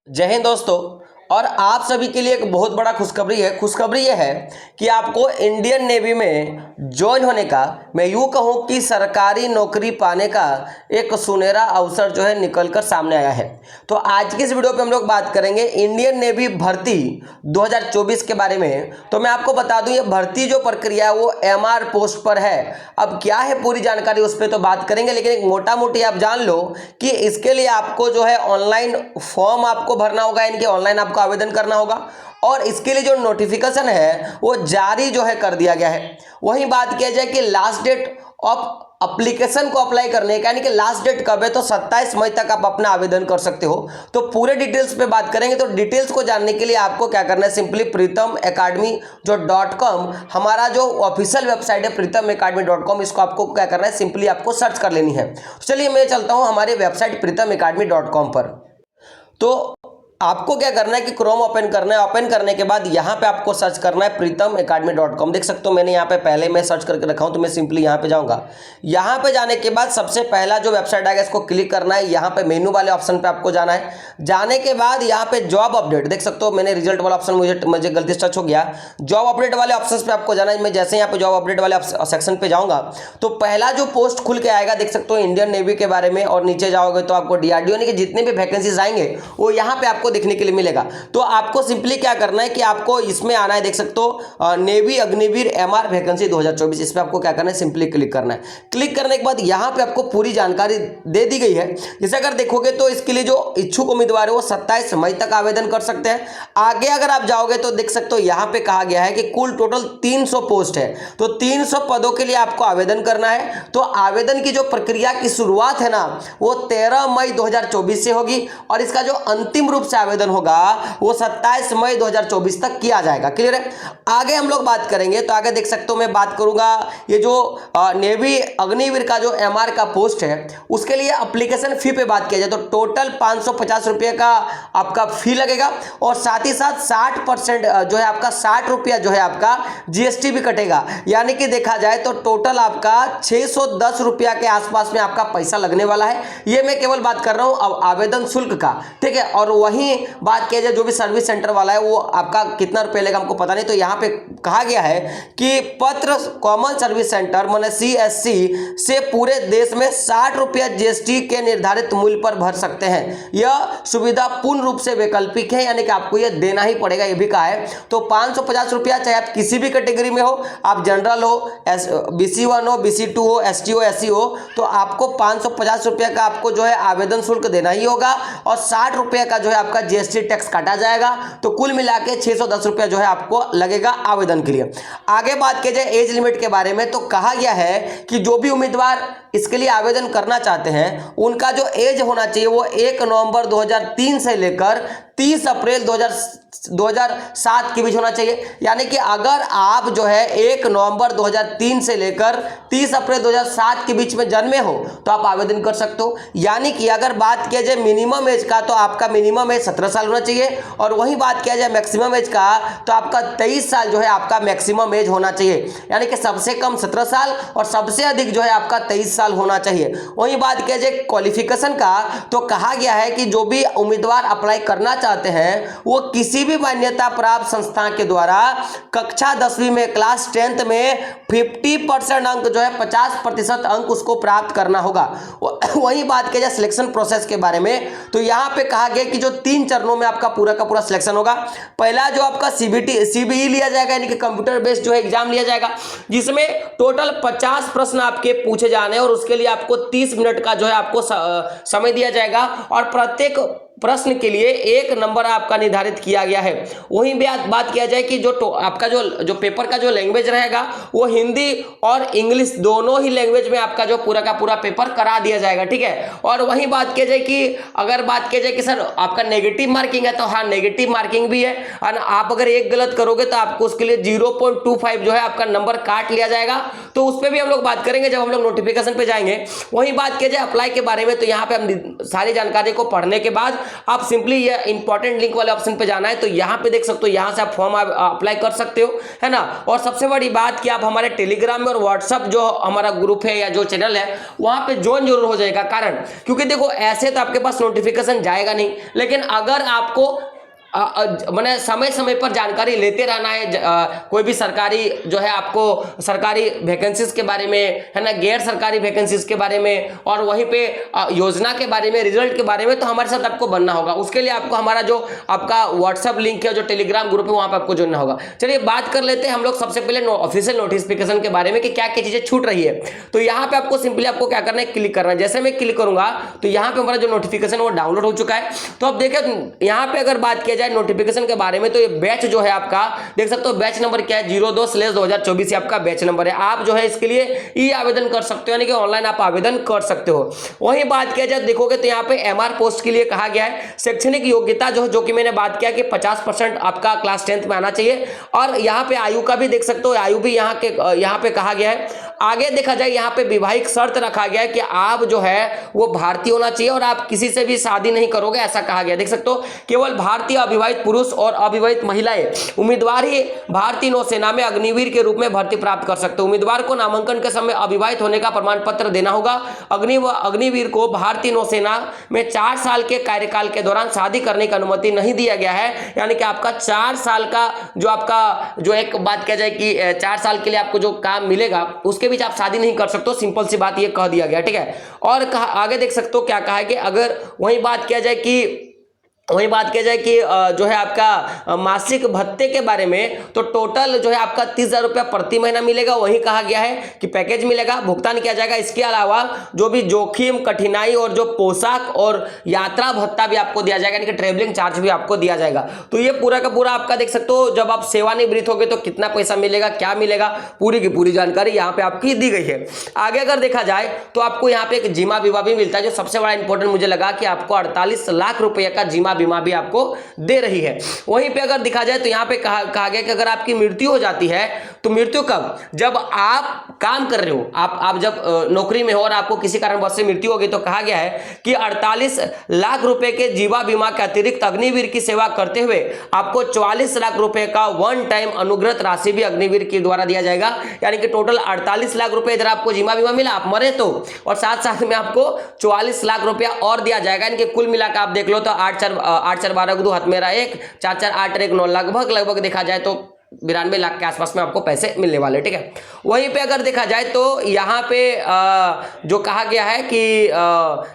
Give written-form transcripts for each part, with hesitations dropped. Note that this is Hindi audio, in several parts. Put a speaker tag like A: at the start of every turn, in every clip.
A: जय हिंद दोस्तों। और आप सभी के लिए एक बहुत बड़ा खुशखबरी है। खुशखबरी यह है कि आपको इंडियन नेवी में ज्वाइन होने का, मैं यूँ कहूँ कि सरकारी नौकरी पाने का एक सुनहरा अवसर जो है निकलकर सामने आया है। तो आज की इस वीडियो पे हम लोग बात करेंगे इंडियन नेवी भर्ती 2024 के बारे में। तो मैं आपको बता दूं, ये भर्ती जो प्रक्रिया है वो एमआर पोस्ट पर है। अब क्या है पूरी जानकारी उस पर तो बात करेंगे, लेकिन एक मोटा मोटी आप जान लो कि इसके लिए आपको जो है ऑनलाइन फॉर्म आपको भरना होगा, यानी कि ऑनलाइन आपको आवेदन करना होगा। और इसके लिए जो नोटिफिकेशन है वो जारी जो है कर दिया गया है। वहीं बात किया जाए कि लास्ट डेट ऑफ एप्लीकेशन को अप्लाई करने का, यानी कि लास्ट डेट कब है, तो 27 मई तक आप अपना आवेदन कर सकते हो। तो पूरे डिटेल्स पे बात करेंगे। तो डिटेल्स को जानने के लिए आपको क्या करना है, सिंपली प्रीतम एकेडमी जो .com हमारा जो ऑफिशियल वेबसाइट है pritamacademy.com, इसको आपको क्या करना है, सिंपली आपको सर्च कर लेनी है। चलिए मैं चलता हूं हमारे वेबसाइट pritamacademy.com पर। तो आपको क्या करना है कि क्रोम ओपन करना है। ओपन करने के बाद यहाँ पे आपको सर्च करना है pritamacademy.com। देख सकते हो मैंने यहाँ पे पहले मैं सर्च करके रखा हूँ, तो मैं सिंपली यहाँ पे जाऊँगा। यहाँ पे जाने के बाद सबसे पहला जो वेबसाइट आएगा इसको क्लिक करना है। यहाँ पे मेनू वाले ऑप्शन पे आपको जाना है। जाने के बाद यहाँ पे जॉब अपडेट, देख सकते हो मैंने रिजल्ट वाला ऑप्शन मुझे गलती से टच हो गया। जॉब अपडेट वाले ऑप्शन पे आपको जाना है। मैं जैसे यहाँ पे जॉब अपडेट वाले सेक्शन पे जाऊँगा तो पहला जो पोस्ट खुल के आएगा, देख सकते हो इंडियन नेवी के बारे में। और नीचे जाओगे तो आपको DRDO यानी कि जितने भी वैकेंसीज आएंगे वो यहाँ पे आपको देखने के लिए मिलेगा। तो आपको सिंपली क्या करना है कि आपको इसमें आना है, देख सकते हो नेवी अग्निवीर MR वैकेंसी 2024, इस पे आपको क्या करना है, सिंपली क्लिक करना है। क्लिक करने के बाद यहाँ पे आपको पूरी जानकारी दे दी गई है। जैसे अगर देखोगे तो इसके लिए जो इच्छुक उम्मीदवार है वो 27 मई तक आवेदन कर सकते हैं। आगे अगर आप जाओगे तो देख सकते हो यहाँ पे कहा गया है कि कुल टोटल 300 पोस्ट है। तो 300 पदों के लिए आपको आवेदन करना है। तो आवेदन की जो प्रक्रिया की शुरुआत है ना वो 13 मई 2024 से होगी, और इसका जो अंतिम रूप से आवेदन होगा वो 27 मई 2024 तक किया जाएगा। क्लियर है। आगे हम लोग बात करेंगे तो आगे देख सकते हो मैं बात करूंगा ये जो नेवी अग्निवीर का जो MR का पोस्ट है उसके लिए एप्लीकेशन फी पे बात किया जाए तो टोटल 550 रुपये का आपका फी लगेगा। और साथ ही साथ 60% जो है आपका 60 रुपया जो है आपका GST भी कटेगा। यानी कि देखा जाए तो टोटल आपका 610 रुपया के आसपास में आपका पैसा लगने वाला है। ये मैं केवल बात कर रहा हूं अब आवेदन शुल्क का, ठीक है। और वहीं बात किया जाए जो भी सर्विस सेंटर वाला है वो आपका कितना रुपये लेगा हमको पता नहीं। तो यहाँ पे कहा गया है कि पत्र कॉमन सर्विस सेंटर माने CSC से पूरे देश में 60 रुपया GST के निर्धारित मूल्य पर भर सकते हैं। यह सुविधा पूर्ण रूप से वैकल्पिक है, यानी कि आपको यह देना ही पड़ेगा, ये भी कहा है। तो 550 रुपया, चाहे आप किसी भी कैटेगरी में हो, आप जनरल हो, BC1 हो, BC2 हो, ST हो, SC हो, तो आपको 550 रुपया का आपको जो है आवेदन शुल्क देना ही होगा। और 60 रुपये का जो है आपका GST टैक्स काटा जाएगा। तो कुल मिला के 610 रुपया जो है आपको लगेगा आवेदन के लिए। आगे बात की जाए एज लिमिट के बारे में तो कहा गया है कि जो भी उम्मीदवार इसके लिए आवेदन करना चाहते हैं उनका जो एज होना चाहिए वो 1 नवंबर 2003 से लेकर 30 अप्रैल 2007 के बीच होना चाहिए। यानी कि अगर आप जो है 1 नवंबर 2003 से लेकर 30 अप्रैल 2007 के बीच में जन्मे हो तो आप आवेदन कर सकते हो। यानी कि अगर बात किया जाए मिनिमम एज का तो आपका मिनिमम एज 17 साल होना चाहिए। और वहीं बात किया जाए मैक्सिमम एज का तो आपका 23 साल जो है आपका मैक्सिमम एज होना चाहिए। यानी कि सबसे कम 17 साल और सबसे अधिक जो है आपका 23 साल होना चाहिए। वहीं बात किया जाए क्वालिफिकेशन का तो कहा गया है कि जो भी उम्मीदवार अप्लाई करना चाहते हैं वो किसी भी मान्यता प्राप्त संस्था के द्वारा कक्षा 10वीं में क्लास 10th में 50% अंक जो है 50% अंक उसको प्राप्त करना होगा। वहीं बात की जाए सिलेक्शन प्रोसेस के बारे में तो यहाँ पे कहा गया कि जो 3 चरणों में आपका पूरा का पूरा सिलेक्शन होगा। पहला जो आपका CBE लिया जाएगा, यानी कि कंप्यूटर बेस्ड जो है एग्जाम लिया जाएगा, जिसमें टोटल 50 प्रश्न आपके पूछे जाने और उसके लिए आपको 30 मिनट का जो है आपको समय दिया जाएगा। और प्रत्येक प्रश्न के लिए 1 नंबर आपका निर्धारित किया गया है। वहीं बात किया जाए कि जो आपका जो पेपर का जो लैंग्वेज रहेगा वो हिंदी और इंग्लिश दोनों ही लैंग्वेज में आपका जो पूरा का पूरा पेपर करा दिया जाएगा, ठीक है। और वहीं बात किया जाए कि अगर बात किया जाए कि सर आपका नेगेटिव मार्किंग है तो हाँ नेगेटिव मार्किंग भी है। और आप अगर एक गलत करोगे तो आपको उसके लिए 0.25 जो है आपका नंबर काट लिया जाएगा। तो उस पर भी हम लोग बात करेंगे जब हम लोग नोटिफिकेशन पे जाएंगे। वहीं बात किया जाए अप्लाई के बारे में तो यहाँ पे हम सारी जानकारी को पढ़ने के बाद आप सिंपली ये इंपॉर्टेंट लिंक वाले ऑप्शन पे जाना है, तो यहाँ पे देख सकते हो, यहाँ से आप फॉर्म अप्लाई कर सकते हो, है ना। और सबसे बड़ी बात कि आप हमारे टेलीग्राम में और व्हाट्सअप जो हमारा ग्रुप है या जो चैनल है वहां पे ज्वाइन जरूर हो जाएगा। कारण क्योंकि देखो ऐसे तो आपके पास नोटिफिकेशन जाएगा नहीं, लेकिन अगर आपको मैंने समय समय पर जानकारी लेते रहना है, कोई भी सरकारी जो है आपको सरकारी वैकेंसीज के बारे में, है ना, गैर सरकारी वैकेंसीज के बारे में, और वहीं पे योजना के बारे में, रिजल्ट के बारे में, तो हमारे साथ आपको बनना होगा। उसके लिए आपको हमारा जो आपका व्हाट्सअप लिंक है, जो टेलीग्राम ग्रुप है, वहां पर आपको जुड़ना होगा। चलिए बात कर लेते हैं हम लोग सबसे पहले ऑफिशियल नोटिफिकेशन के बारे में कि क्या क्या चीजें छूट रही है। तो यहाँ पे आपको सिंपली आपको क्या करना है, क्लिक करना है। जैसे मैं क्लिक करूंगा तो यहाँ पे हमारा जो नोटिफिकेशन वो डाउनलोड हो चुका है। तो अब देखिए यहाँ पे अगर बात किया जाए नोटिफिकेशन के बारे में, तो ये बैच जो है आपका देख सकते हो, बैच नंबर क्या है 02/2024 आपका बैच नंबर है। आप जो है इसके लिए ई आवेदन कर सकते हो, यानी कि ऑनलाइन आप आवेदन कर सकते हो। वहीं बात किया जाए देखोगे तो यहाँ पे एमआर पोस्ट के लिए कहा गया है शैक्षणिक योग्यता जो कि मैंने बात किया कि 50% आपका क्लास 10th में आना चाहिए। और यहाँ पे आयु का भी देख सकते हो, आयु भी यहाँ पे कहा गया है। आगे देखा जाए यहाँ पे विवाहिक शर्त रखा गया है कि आप जो है वो भारतीय होना चाहिए और आप किसी से भी शादी नहीं करोगे, ऐसा कहा गया। देख सकते हो केवल भारतीय अविवाहित पुरुष और अविवाहित महिलाएं उम्मीदवार ही भारतीय नौसेना में अग्निवीर के रूप में भर्ती प्राप्त कर सकते हैं। उम्मीदवार को नामांकन के समय अविवाहित होने का प्रमाण पत्र देना होगा। अग्निवीर को भारतीय नौसेना में 4 साल के कार्यकाल के दौरान शादी करने की अनुमति नहीं दिया गया है, यानी कि आपका 4 साल का जो एक बात किया जाए कि 4 साल के लिए आपको जो काम मिलेगा उसके बीच आप शादी नहीं कर सकते हो, सिंपल सी बात ये कह दिया गया, ठीक है। और आगे देख सकते हो क्या कहा है कि अगर वही बात किया जाए कि जो है आपका मासिक भत्ते के बारे में, तो टोटल जो है आपका 30,000 रुपया प्रति महीना मिलेगा। वही कहा गया है कि पैकेज मिलेगा, भुगतान किया जाएगा। इसके अलावा जो भी जोखिम, कठिनाई और जो पोशाक और यात्रा भत्ता भी आपको दिया जाएगा, यानी कि ट्रेवलिंग चार्ज भी आपको दिया जाएगा। तो ये पूरा का पूरा आपका देख सकते हो, जब आप सेवानिवृत्त होगे तो कितना पैसा मिलेगा, क्या मिलेगा, पूरी की पूरी जानकारी यहाँ पे आपकी दी गई है। आगे अगर देखा जाए तो आपको यहाँ पे एक जीमा बीमा भी मिलता है, जो सबसे बड़ा इंपॉर्टेंट मुझे लगा कि आपको 48 लाख रुपए का जीमा बीमा भी आपको दे रही है। वहीं पे अगर देखा जाए तो यहाँ पे कहा गया कि अगर आपकी मृत्यु हो जाती है, तो मृत्यु कब, जब आप काम कर रहे हो, आप जब नौकरी में हो और आपको किसी कारणवश से मृत्यु होगी, तो कहा गया है कि 48 लाख रुपए के जीवा बीमा के अतिरिक्त अग्निवीर की सेवा करते हुए आपको 44 लाख रुपए का वन टाइम अनुग्रह राशि भी अग्निवीर के द्वारा दिया जाएगा। यानी कि टोटल 48 लाख रुपए इधर आपको जीवा बीमा मिला, आप मरे तो, और साथ साथ में आपको 44 लाख रुपया और दिया जाएगा। यानी कि कुल मिलाकर आप देख लो तो 8 4 12 2 हाथ मेरा 1 4 4 8 1 9 लगभग देखा जाए तो 92 लाख के आसपास में आपको पैसे मिलने वाले, ठीक है। वहीं पे अगर देखा जाए तो यहाँ पे जो कहा गया है कि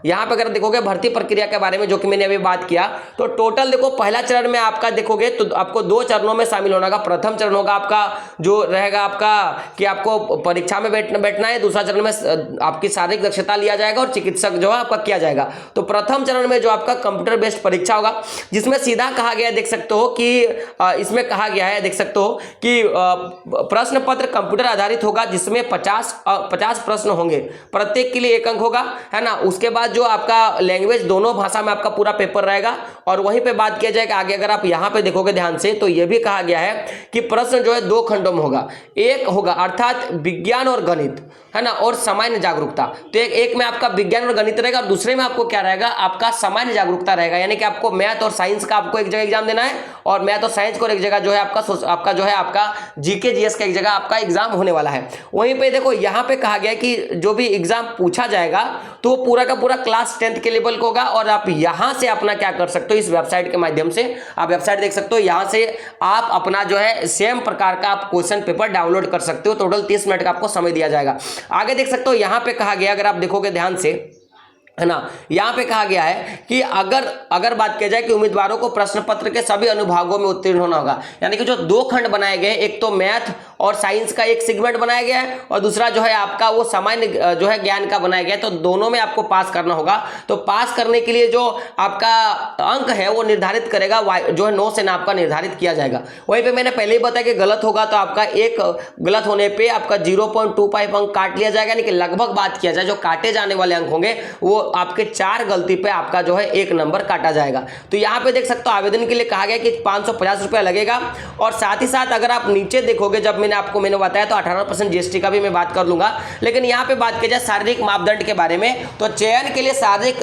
A: यहाँ पे अगर देखोगे भर्ती प्रक्रिया के बारे में, जो कि मैंने अभी बात किया, तो टोटल देखो पहला चरण में आपका देखोगे तो आपको 2 चरणों में शामिल होना होगा। प्रथम चरण होगा आपका जो रहेगा आपका कि आपको परीक्षा में बैठना है। दूसरा चरण में आपकी शारीरिक दक्षता लिया जाएगा और चिकित्सक जो है आपका किया जाएगा। तो प्रथम चरण में जो आपका कंप्यूटर बेस्ड परीक्षा होगा, जिसमें सीधा कहा गया, देख सकते हो कि इसमें कहा गया है, देख सकते हो कि प्रश्न पत्र कंप्यूटर आधारित होगा, जिसमें 50 प्रश्न होंगे, प्रत्येक के लिए 1 अंक होगा, है ना। उसके बाद जो आपका लैंग्वेज दोनों भाषा में आपका पूरा पेपर रहेगा। और वहीं पे बात किया जाएगा आगे, अगर आप यहां पे देखोगे ध्यान से, तो यह भी कहा गया है कि प्रश्न जो है 2 खंडों में होगा। एक होगा अर्थात विज्ञान और गणित, है ना, और सामान्य जागरूकता। तो एक में आपका विज्ञान और गणित रहेगा और दूसरे में आपको क्या रहेगा, आपका सामान्य जागरूकता रहेगा। यानी कि आपको मैथ और साइंस का आपको एक जगह एग्जाम देना है, और मैथ और साइंस को एक जगह जो है आपका जो है आपका जीके जीएस का एक जगह आपका एग्जाम होने वाला है। वहीं पे देखो यहाँ पे कहा गया कि जो भी एग्जाम पूछा जाएगा तो वो पूरा का पूरा क्लास 10th के लेवल का होगा। और आप यहाँ से अपना क्या कर सकते हो, इस वेबसाइट के माध्यम से आप वेबसाइट देख सकते हो, यहाँ से आप अपना जो है सेम प्रकार का आप क्वेश्चन पेपर डाउनलोड कर सकते हो। टोटल 30 मिनट का आपको समय दिया जाएगा। आगे देख सकते हो यहाँ पे कहा गया, अगर आप देखोगे ध्यान से, है ना, यहाँ पे कहा गया है कि अगर बात किया जाए कि उम्मीदवारों को प्रश्न पत्र के सभी अनुभागों में उत्तीर्ण होना होगा। यानी कि जो 2 खंड बनाए गए, एक तो मैथ और साइंस का एक सेगमेंट बनाया गया है, और दूसरा जो है आपका वो सामान्य जो है ज्ञान का बनाया गया है। तो दोनों में आपको पास करना होगा। तो पास करने के लिए जो आपका अंक है वो निर्धारित करेगा जो है नौसेना आपका निर्धारित किया जाएगा। वहीं पे मैंने पहले ही बताया कि गलत होगा तो आपका एक गलत होने पे आपका 0.25 अंक काट लिया जाएगा। यानी कि लगभग बात किया जाए जो काटे जाने वाले अंक होंगे वो आपके 4 गलती पे आपका जो है 1 नंबर काटा जाएगा। तो यहाँ पे देख सकते हो आवेदन के लिए कहा गया कि 550 रुपया लगेगा। और साथ ही साथ अगर आप नीचे देखोगे, जब मैंने बताया तो 18% जीएसटी का भी मैं बात कर लूंगा। लेकिन यहाँ पे बात की जाए शारीरिक मापदंड के बारे में, तो चयन के लिए शारीरिक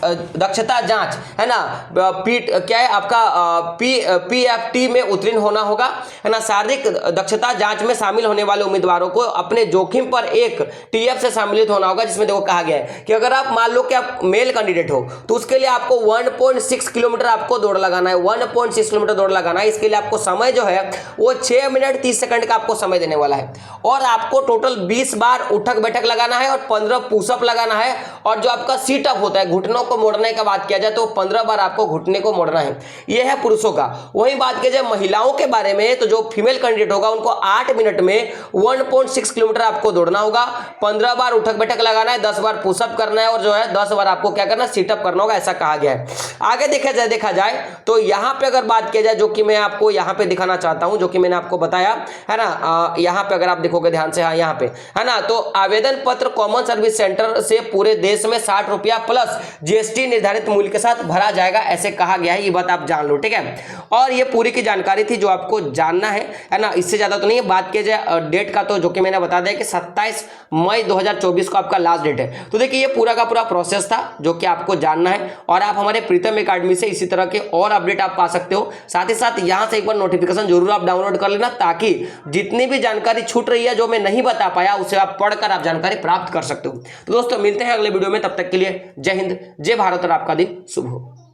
A: दक्षता जांच है ना, क्या है आपका PFT में उत्तीर्ण होना होगा है ना। शारीरिक दक्षता जांच में शामिल होने वाले उम्मीदवारों को अपने जोखिम पर एक TF से सम्मिलित होना होगा, जिसमें देखो कहा गया है कि अगर आप मान लो कि आप मेल कैंडिडेट हो तो उसके लिए आपको 1.6 किलोमीटर आपको दौड़ लगाना है, 1.6 किलोमीटर दौड़ लगाना है। इसके लिए आपको समय जो है वो 6 मिनट 30 सेकंड का आपको समय देने वाला है, और आपको टोटल 20 बार उठक बैठक लगाना है और 15 पुशअप लगाना है। और जो आपका सीटअप होता है, घुटनों को मोड़ने का बात किया जाए तो 15 बार आपको घुटने को मोड़ना है। यह है पुरुषों का। वहीं बात की जाए महिलाओं के बारे में तो जो फीमेल कैंडिडेट होगा उनको 8 मिनट में 1.6 किलोमीटर आपको दौड़ना होगा, 15 बार उठक बैठक लगाना है, 10 बार पुशअप करना है और जो है 10 बार आपको क्या करना है, सीटअप करना होगा, ऐसा कहा गया है। आगे देखा जाए तो यहां पे अगर बात की जाए, जो कि मैं आपको यहां पे दिखाना चाहता हूं, जो कि मैंने आपको बताया है ना, यहां पे अगर आप देखोगे ध्यान से, हाँ यहां पे है ना, तो आवेदन पत्र कॉमन सर्विस सेंटर से पूरे देश में 60 रुपया प्लस GST निर्धारित मूल्य के साथ भरा जाएगा, ऐसे कहा गया है। ये बात आप जान लो, ठीक है। और ये पूरी की जानकारी थी जो आपको जानना है ना, इससे ज्यादा तो नहीं है। बात की जाए डेट का तो जो कि मैंने बता दिया कि 27 मई 2024 को आपका लास्ट डेट है। तो देखिए ये पूरा का पूरा प्रोसेस था जो कि आपको जानना है, और आप हमारे प्रीतम एकेडमी से इसी तरह के और अपडेट आप पा सकते हो। साथ ही साथ यहां से एक बार नोटिफिकेशन जरूर आप डाउनलोड कर लेना, ताकि जितनी भी जानकारी छूट रही है जो मैं नहीं बता पाया उसे आप पढ़कर आप जानकारी प्राप्त कर सकते हो। तो दोस्तों मिलते हैं अगले वीडियो में, तब तक के लिए जय हिंद, जय भारत और आपका दिन शुभ हो।